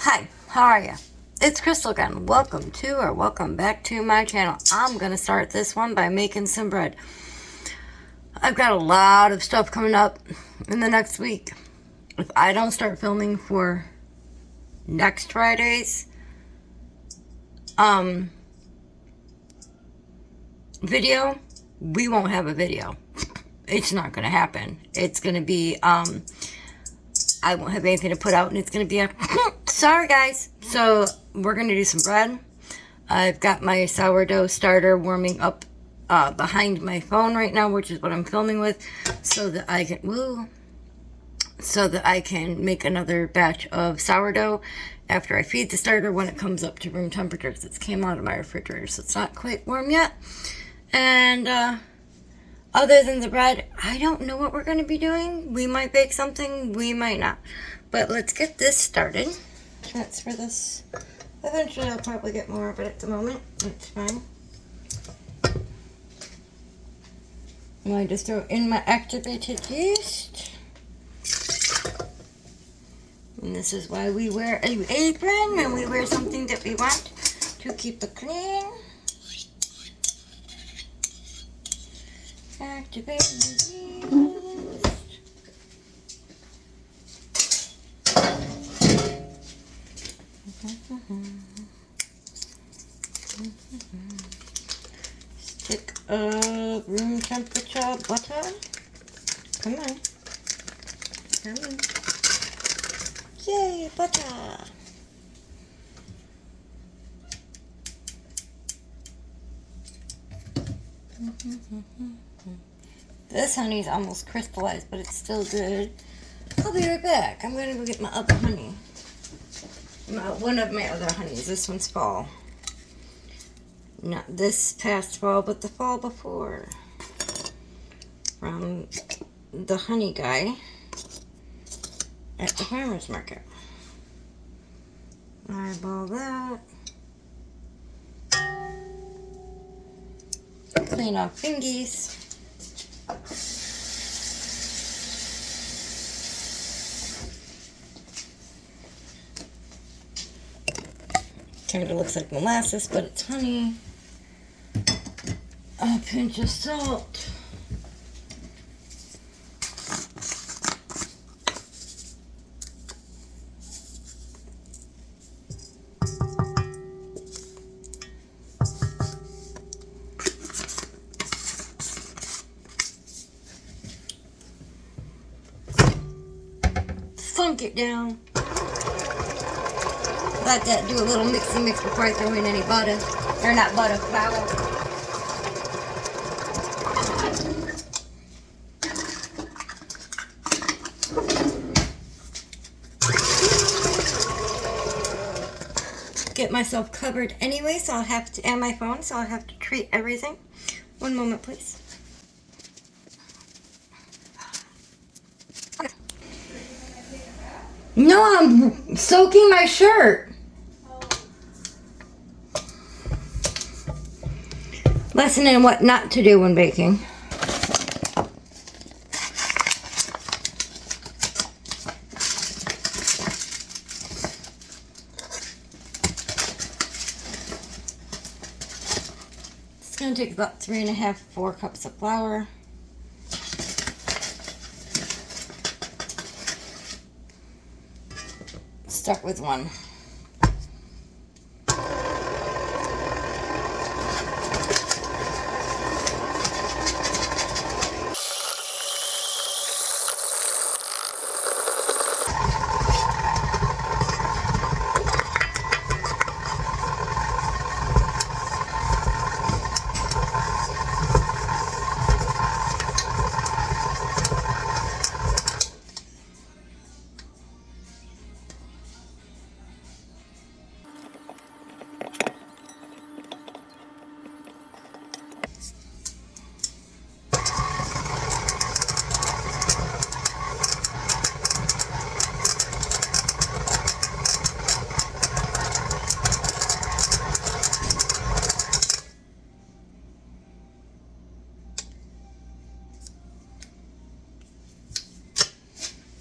Hi, how are you? It's Crystal again. Welcome to or welcome back to my channel. I'm going to start this one by making some bread. I've got a lot of stuff coming up in the next week. If I don't start filming for next Friday's video, we won't have a video. It's not going to happen. It's going to be, I won't have anything to put out, and it's going to be a, sorry guys. So we're going to do some bread. I've got my sourdough starter warming up behind my phone right now, which is what I'm filming with, so that I can make another batch of sourdough after I feed the starter when it comes up to room temperature. It came out of my refrigerator, so it's not quite warm yet. And other than the bread, I don't know what we're going to be doing. We might bake something, we might not. But let's get this started. Transfer this. Eventually I'll probably get more, but at the moment, it's fine. And I just throw in my activated yeast. And this is why we wear an apron when we wear something that we want to keep it clean. Activate the yeast. Stick of room temperature butter. Come on. Come on. Yay, butter. This honey's almost crystallized, but it's still good. I'll be right back. I'm going to go get my other honey. One of my other honeys. This one's fall. Not this past fall, but the fall before. From the honey guy at the farmer's market. Eyeball that. Clean off fingies. Kind of looks like molasses, but it's honey. A pinch of salt. Funk it down. Let that do a little mixy mix before I throw in any butter. Or not butter, flour. Get myself covered anyway, so I'll have to, and my phone, so I'll have to treat everything. One moment, please. No, I'm soaking my shirt. Lesson in what not to do when baking. It's going to take about 3.5–4 cups of flour. Stuck with one.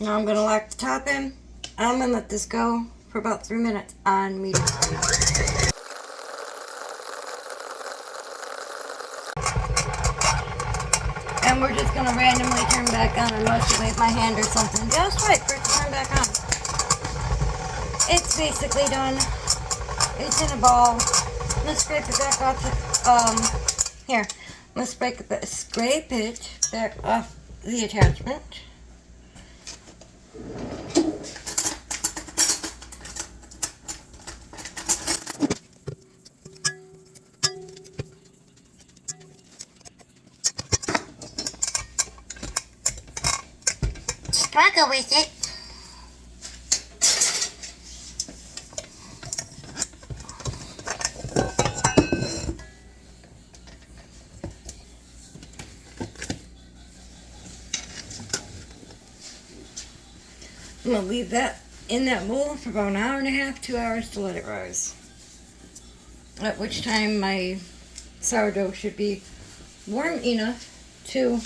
Now I'm going to lock the top in. I'm going to let this go for about 3 minutes on medium speed. And we're just gonna randomly turn back on unless you wave my hand or something. Just right for it to turn back on. It's basically done. It's in a ball. Let's scrape it back off the, here. Let's scrape it back off the attachment. Struggle with it. I'm going to leave that in that bowl for about an hour and a half, 2 hours to let it rise. At which time my sourdough should be warm enough to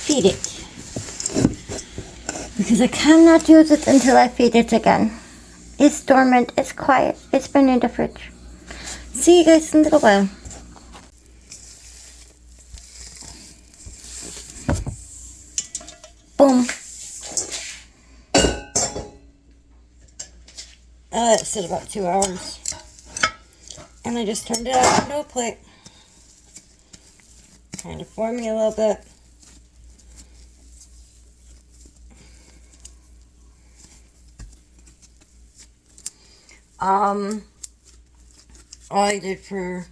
feed it. Because I cannot use it until I feed it again. It's dormant, it's quiet, it's been in the fridge. See you guys in a little while. Boom. That sit about 2 hours. And I just turned it out into a plate. Kind of forming a little bit. All I did for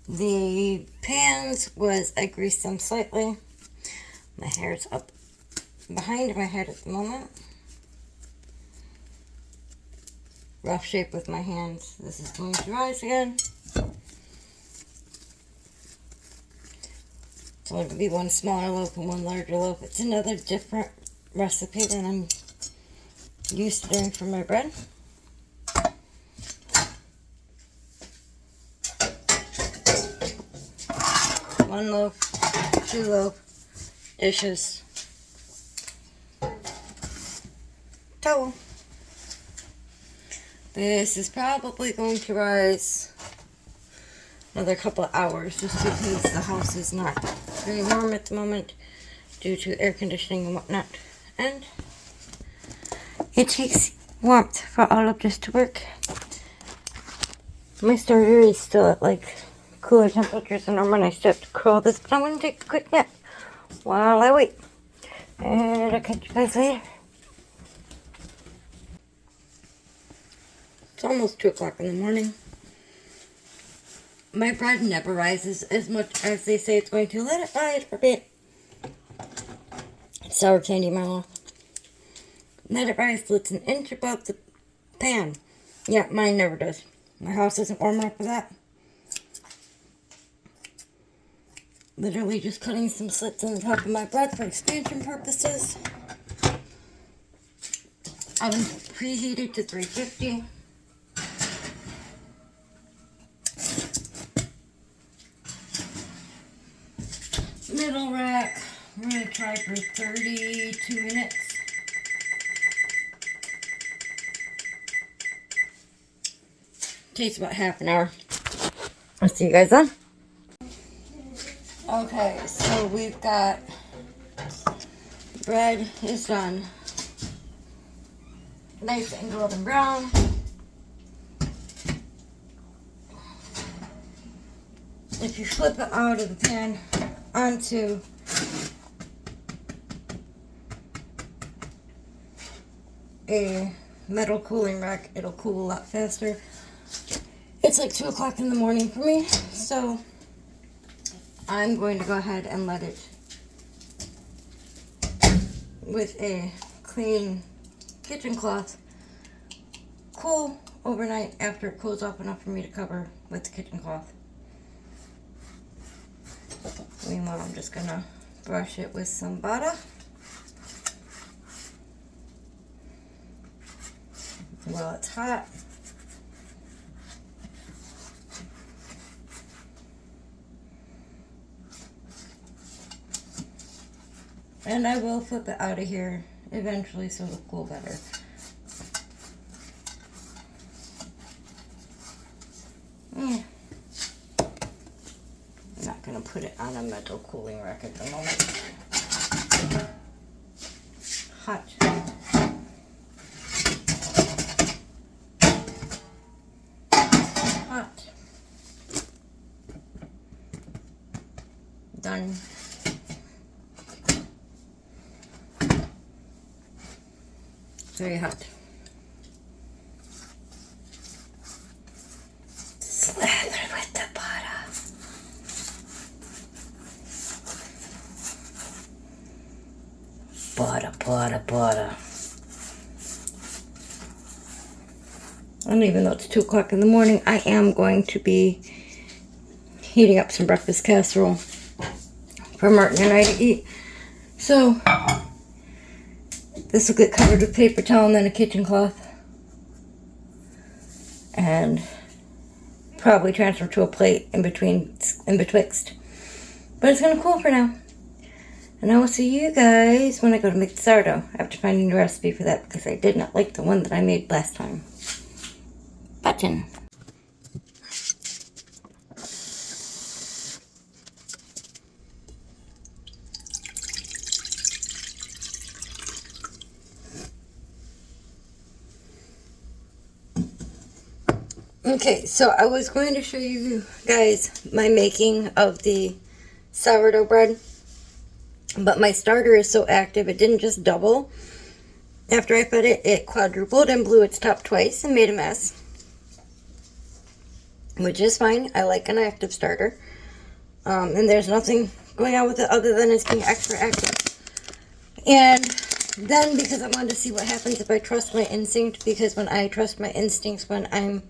the pans was I greased them slightly. My hair's up behind my head at the moment. Rough shape with my hands. This is going to rise again. It's only going to be one smaller loaf and one larger loaf. It's another different recipe than I'm used to doing for my bread. One loaf, 2 loaf, dishes, towel. This is probably going to rise another couple of hours just because the house is not very warm at the moment due to air conditioning and whatnot. And it takes warmth for all of this to work. My starter is still at like cooler temperatures than normal, and I still have to curl this, but I'm going to take a quick nap while I wait. And I'll catch you guys later. It's almost 2 o'clock in the morning. My bread never rises as much as they say it's going to. Let it rise for a bit. It's sour candy in my mouth. Let it rise till it's an inch above the pan. Yeah, mine never does. My house isn't warm enough for that. Literally just cutting some slits on the top of my bread for expansion purposes. Oven preheated to 350. Middle rack, we're going to try for 32 minutes. Takes about half an hour. I'll see you guys then. Okay, so we've got bread is done. Nice and golden brown. If you flip it out of the pan onto a metal cooling rack, it'll cool a lot faster. It's like 2 o'clock in the morning for me, so I'm going to go ahead and let it, with a clean kitchen cloth, cool overnight after it cools off enough for me to cover with the kitchen cloth. Meanwhile, I'm just going to brush it with some butter. While it's hot. And I will flip it out of here eventually, so it'll cool better. I'm not going to put it on a metal cooling rack at the moment. Hot. Hot. Done. Very hot. Slather with the butter. Butter. And even though it's 2 o'clock in the morning, I am going to be heating up some breakfast casserole for Martin and I to eat. So, this will get covered with paper towel and then a kitchen cloth. And probably transfer to a plate in betwixt. But it's going to cool for now. And I will see you guys when I go to make the sourdough. I have to find a new recipe for that because I did not like the one that I made last time. Button. Okay, so I was going to show you guys my making of the sourdough bread, but my starter is so active it didn't just double. After I fed it, it quadrupled and blew its top twice and made a mess, which is fine. I like an active starter, and there's nothing going on with it other than it's being extra active. And then, because I wanted to see what happens if I trust my instinct, because when I trust my instincts when I'm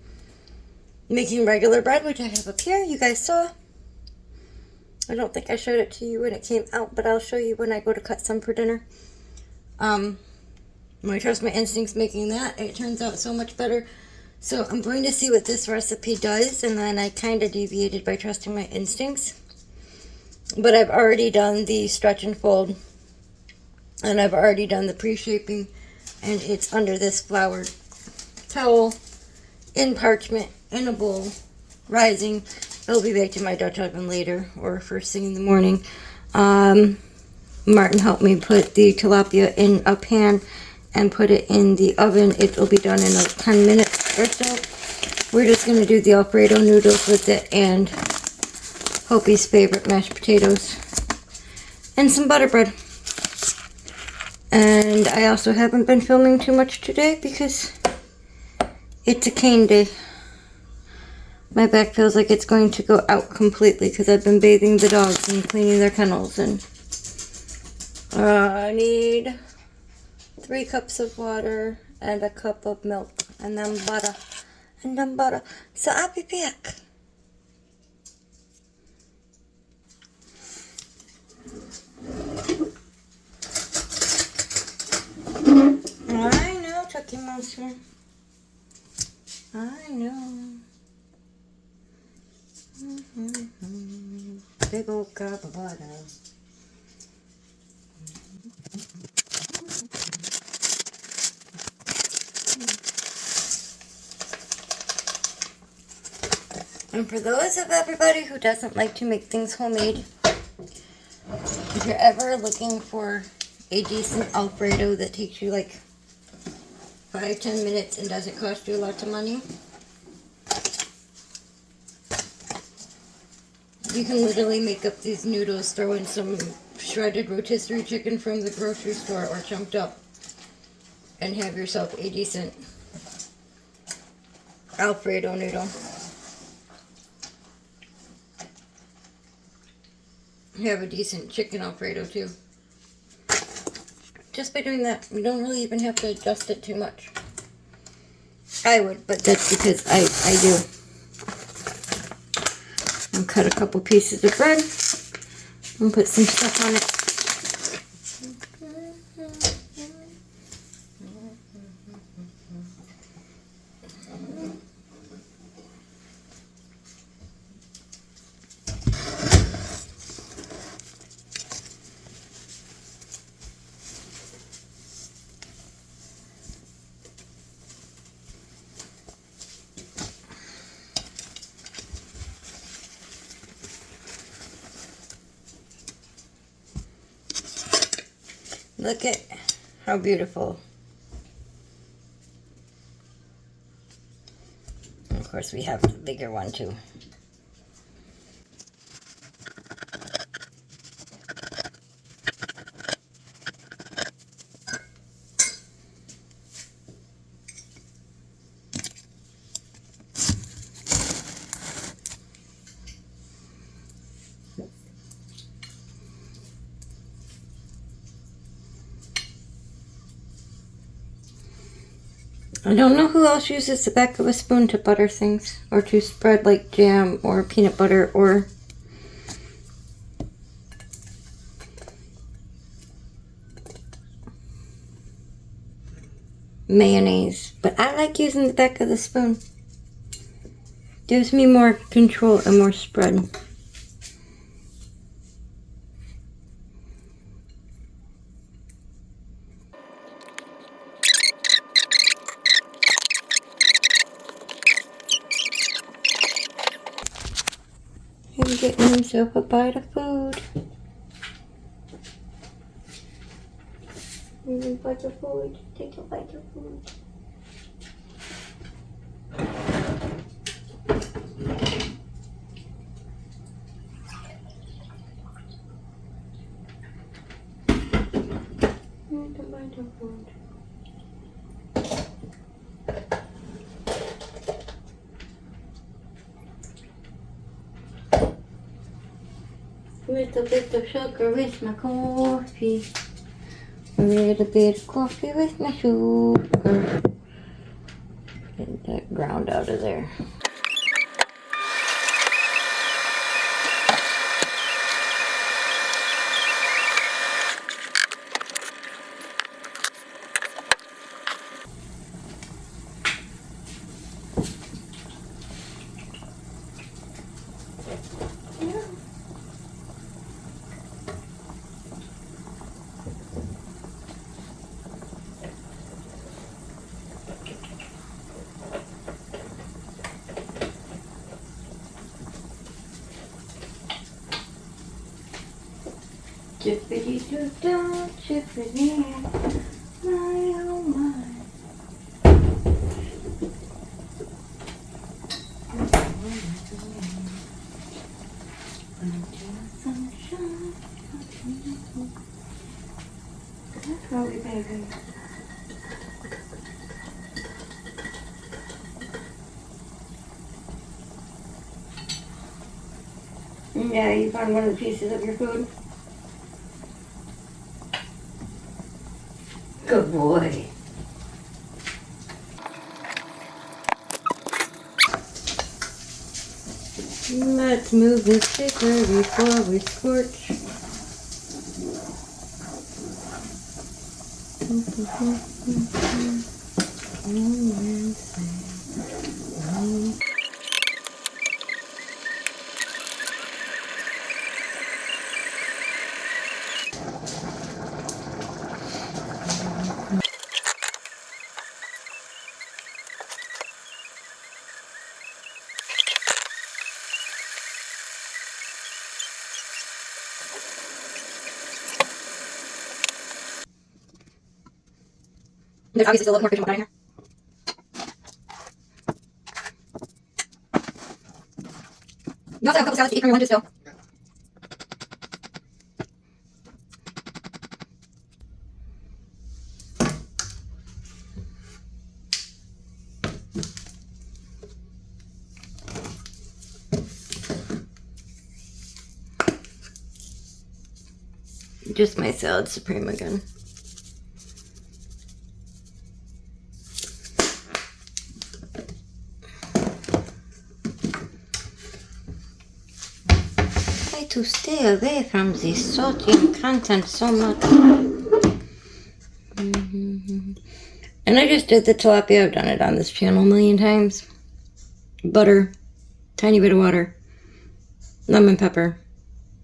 making regular bread, which I have up here, you guys saw. I don't think I showed it to you when it came out, but I'll show you when I go to cut some for dinner. When I trust my instincts making that, it turns out so much better. So I'm going to see what this recipe does, and then I kind of deviated by trusting my instincts. But I've already done the stretch and fold, and I've already done the pre-shaping, and it's under this floured towel in parchment in a bowl, rising. It'll be baked in my Dutch oven later or first thing in the morning. Martin helped me put the tilapia in a pan and put it in the oven. It will be done in 10 minutes or so. We're just going to do the Alfredo noodles with it and Hopi's favorite mashed potatoes and some butter bread. And I also haven't been filming too much today because it's a cane day. My back feels like it's going to go out completely because I've been bathing the dogs and cleaning their kennels. And I need 3 cups of water and a cup of milk and then butter. So I'll be back. I know, Chucky Monster. I know. Big old cup of butter. And for those of everybody who doesn't like to make things homemade, if you're ever looking for a decent Alfredo that takes you like 5-10 minutes and doesn't cost you a lot of money, you can literally make up these noodles, throw in some shredded rotisserie chicken from the grocery store or chunked up, and have yourself a decent Alfredo noodle. You have a decent chicken Alfredo too. Just by doing that, you don't really even have to adjust it too much. I would, but that's because I do. And cut a couple pieces of bread and put some stuff on it. Look at how beautiful. And of course, we have the bigger one too. I don't know who else uses the back of a spoon to butter things, or to spread like jam or peanut butter or mayonnaise, but I like using the back of the spoon. Gives me more control and more spread. He's getting himself a bite of food. A bite of food. Take a bite of food. Take a bite of food. Little bit of sugar with my coffee. A little bit of coffee with my sugar. Get that ground out of there. Chippity-doo-dah, chippity, my oh my. Until sunshine, that's Roly baby. Yeah, you found one of the pieces of your food. Good boy. Let's move the sticker before we scorch. There's obviously still a little more cooking water in here. You also have a couple salads to eat from your lunches still. Just my salad supreme again. Try to stay away from the sodium content so much. And I just did the tilapia. I've done it on this channel a million times. Butter, tiny bit of water, lemon pepper,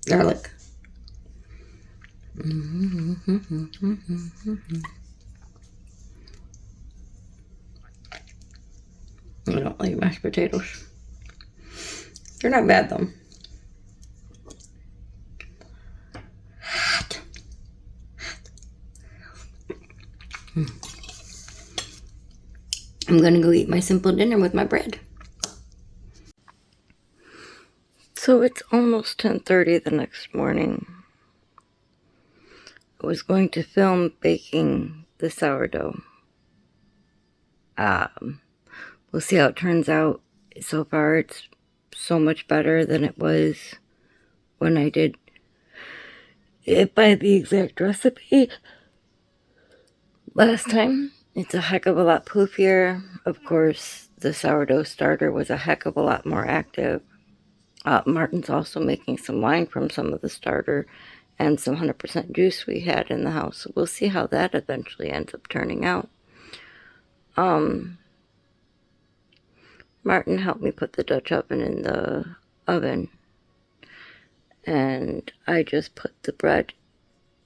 garlic. I don't like mashed potatoes. They're not bad though. I'm gonna go eat my simple dinner with my bread. So it's almost 10:30 the next morning. I was going to film baking the sourdough. We'll see how it turns out. So far it's so much better than it was when I did it by the exact recipe last time. It's a heck of a lot poofier. Of course, the sourdough starter was a heck of a lot more active. Martin's also making some wine from some of the starter and some 100% juice we had in the house. So we'll see how that eventually ends up turning out. Martin helped me put the Dutch oven in the oven. And I just put the bread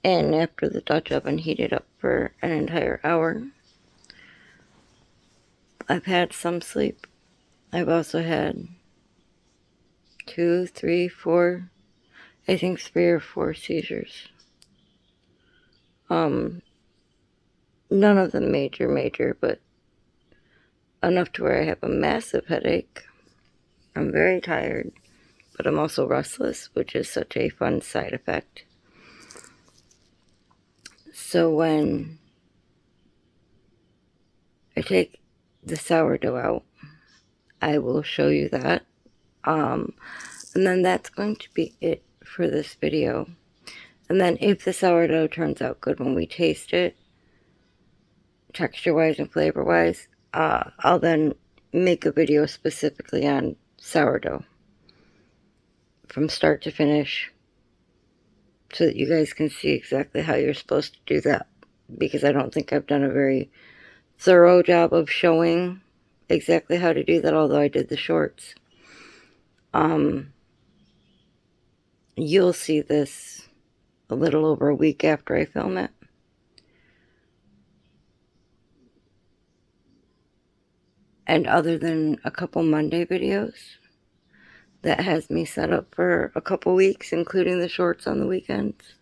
in after the Dutch oven heated up for an entire hour. I've had some sleep. I've also had 2, 3, 4, I think 3 or 4 seizures. None of them major, but enough to where I have a massive headache. I'm very tired, but I'm also restless, which is such a fun side effect. So when I take the sourdough out, I will show you that. And then that's going to be it for this video. And then if the sourdough turns out good when we taste it, texture-wise and flavor-wise, I'll then make a video specifically on sourdough from start to finish so that you guys can see exactly how you're supposed to do that, because I don't think I've done a very thorough job of showing exactly how to do that, although I did the shorts. You'll see this a little over a week after I film it. And other than a couple Monday videos, that has me set up for a couple weeks, including the shorts on the weekends.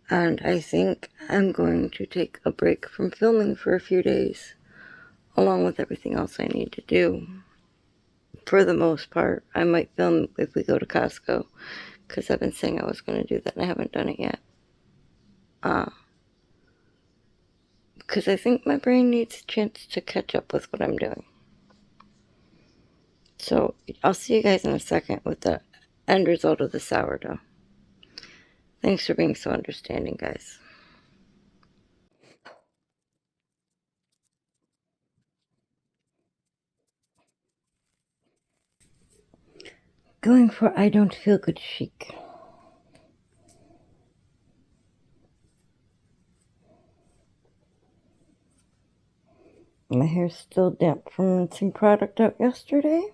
And I think I'm going to take a break from filming for a few days, along with everything else I need to do. For the most part, I might film if we go to Costco, because I've been saying I was going to do that and I haven't done it yet. Because I think my brain needs a chance to catch up with what I'm doing. So I'll see you guys in a second with the end result of the sourdough. Thanks for being so understanding, guys. Going for I don't feel good chic. My hair's still damp from rinsing product out yesterday.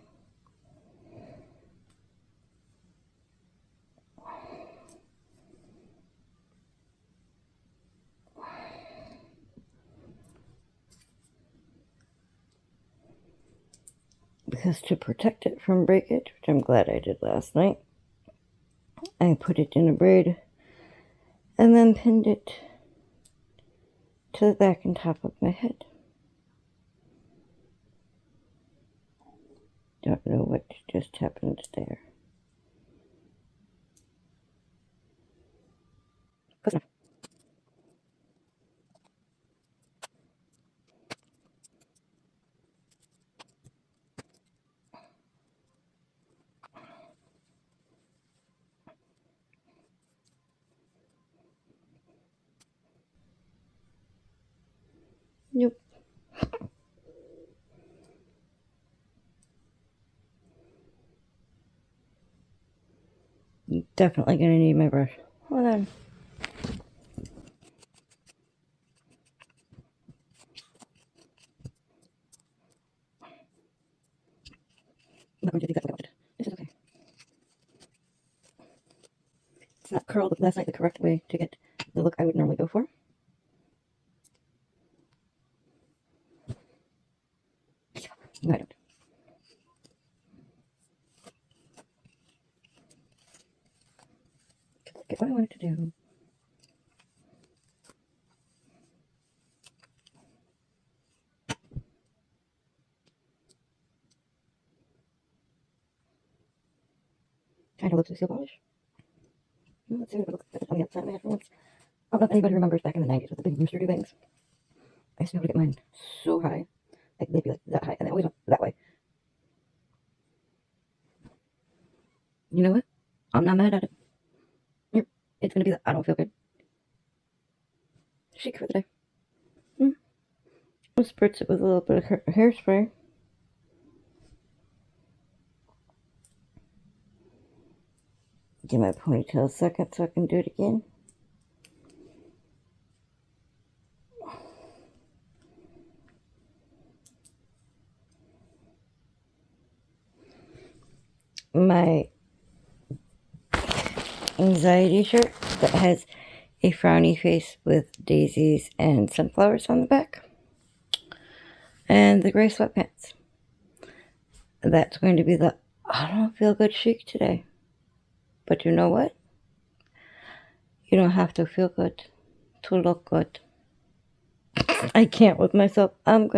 Because to protect it from breakage, which I'm glad I did last night, I put it in a braid and then pinned it to the back and top of my head. Don't know what just happened there. Close enough. Nope. Definitely gonna need my brush. Hold on. I'm not going to do exactly what I wanted. This is okay. It's not curled, but that's like the correct way to get the look I would normally go for. No, I don't. Get what I wanted to do. Kind of looks like seal polish. Let's see what it looks like on the outside of my head for once. I don't know if anybody remembers back in the 90s with the big rooster bangs. I used to be able to get mine so high. Like, they'd be like that high, and they always went that way. You know what? I'm not mad at it. Yep. It's going to be that I don't feel good. Shake for the day. I'll spritz it with a little bit of hairspray. Give my ponytail a second so I can do it again. My anxiety shirt that has a frowny face with daisies and sunflowers on the back. And the gray sweatpants. That's going to be the I don't feel good chic today. But you know what? You don't have to feel good to look good. I can't with myself. I'm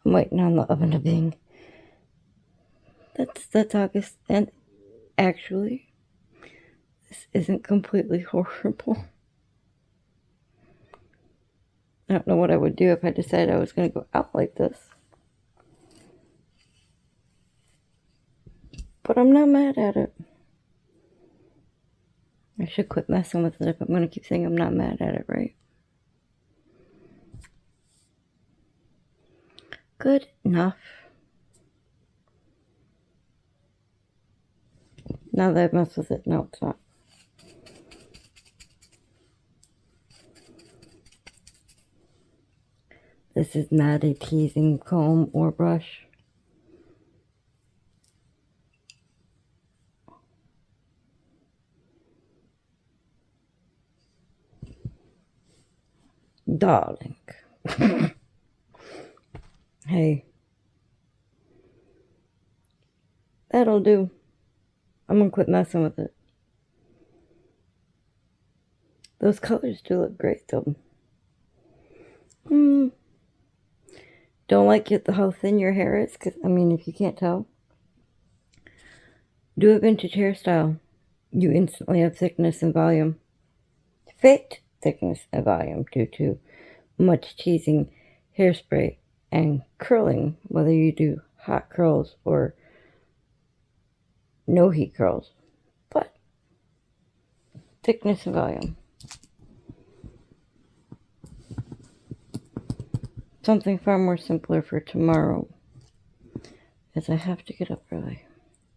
waiting on the oven to bing. That's August, and actually, this isn't completely horrible. I don't know what I would do if I decided I was going to go out like this. But I'm not mad at it. I should quit messing with it if I'm going to keep saying I'm not mad at it, right? Good enough. Now that I've messed with it, no, it's not. This is not a teasing comb or brush. Darling. Hey. That'll do. I'm gonna quit messing with it. Those colors do look great, though. Don't like it how thin your hair is, because, I mean, if you can't tell. Do a vintage hairstyle. You instantly have thickness and volume. Fake thickness and volume due to much teasing, hairspray, and curling, whether you do hot curls or no heat curls. But thickness and volume. Something far more simpler for tomorrow, as I have to get up early.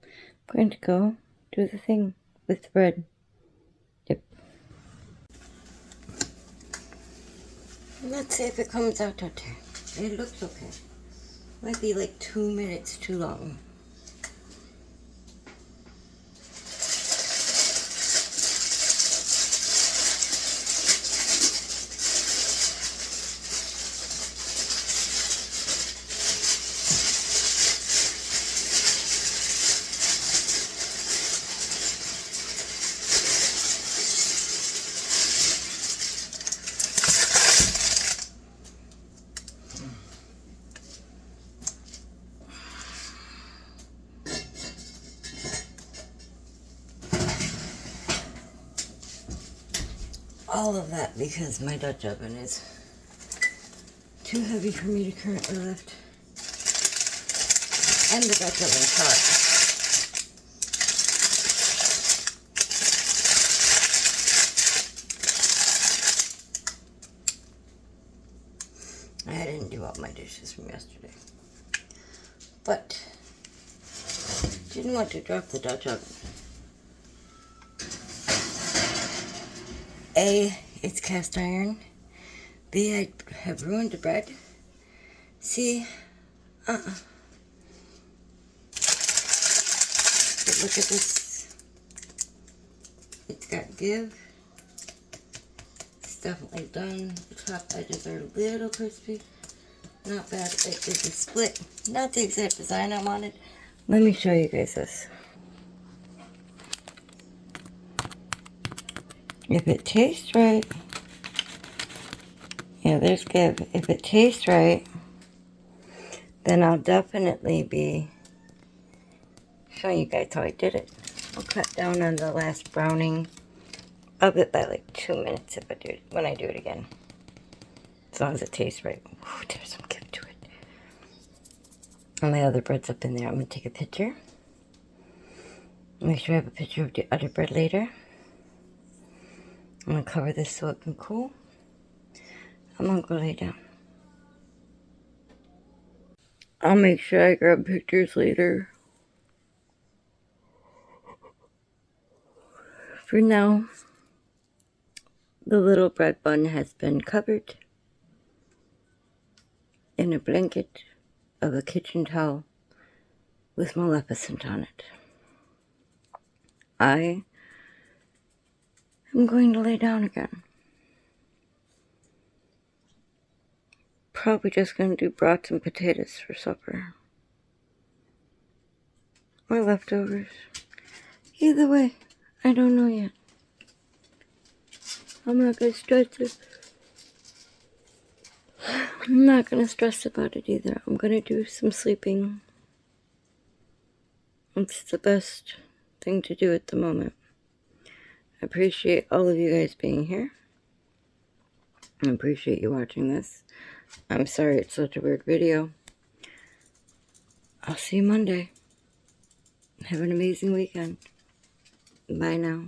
I'm going to go do the thing with the bread. Yep. Let's see if it comes out okay. It looks okay. Might be like 2 minutes too long. All of that because my Dutch oven is too heavy for me to currently lift. And the Dutch oven hot. I didn't do all my dishes from yesterday. But didn't want to drop the Dutch oven. A, it's cast iron. B, I have ruined the bread. C, But look at this. It's got give. It's definitely done. The top edges are a little crispy. Not bad. It is a split. Not the exact design I wanted. Let me show you guys this. If it tastes right, yeah, there's give. If it tastes right, then I'll definitely be showing you guys how I did it. I'll cut down on the last browning of it by like 2 minutes if I do it, when I do it again. As long as it tastes right. Ooh, there's some gift to it. And my other bread's up in there. I'm going to take a picture. Make sure I have a picture of the other bread later. I'm going to cover this so it can cool. I'm going to go lay down. I'll make sure I grab pictures later. For now, the little bread bun has been covered in a blanket of a kitchen towel with Maleficent on it. I am going to lay down again. Probably just going to do broth and potatoes for supper. Or leftovers. Either way, I don't know yet. I'm not going to stress it. I'm not going to stress about it either. I'm going to do some sleeping. It's the best thing to do at the moment. I appreciate all of you guys being here. I appreciate you watching this. I'm sorry it's such a weird video. I'll see you Monday. Have an amazing weekend. Bye now.